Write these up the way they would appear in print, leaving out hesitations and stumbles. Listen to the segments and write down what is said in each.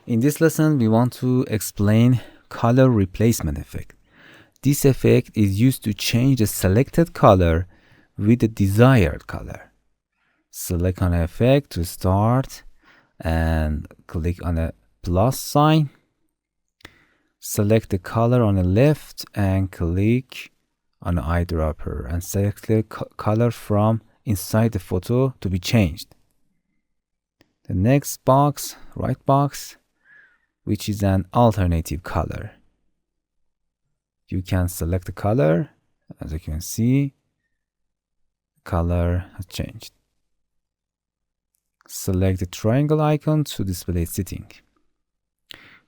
In this lesson, we want to explain color replacement effect. This effect is used to change the selected color with the desired color. Select on effect to start and click on a plus sign. Select the color on the left and click on the eyedropper and select the color from inside the photo to be changed. The next box, right box, which is an alternative color. You can select the color. As you can see, the color has changed. Select the triangle icon to display setting.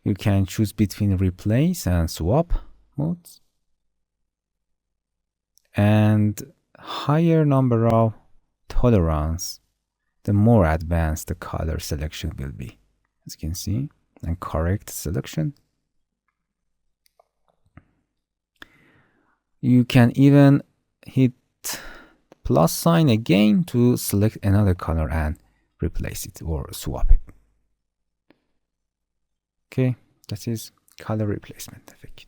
You can choose between replace and swap modes. And higher number of tolerance, the more advanced the color selection will be. As you can see, and correct selection. You can even hit plus sign again to select another color and replace it or swap it. Okay, that is color replacement effect.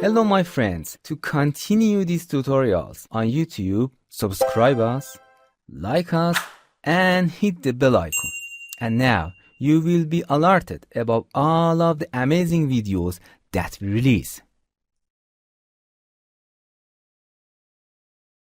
Hello my friends, to continue these tutorials on YouTube, subscribe us, like us, and hit the bell icon. And now you will be alerted about all of the amazing videos that we release.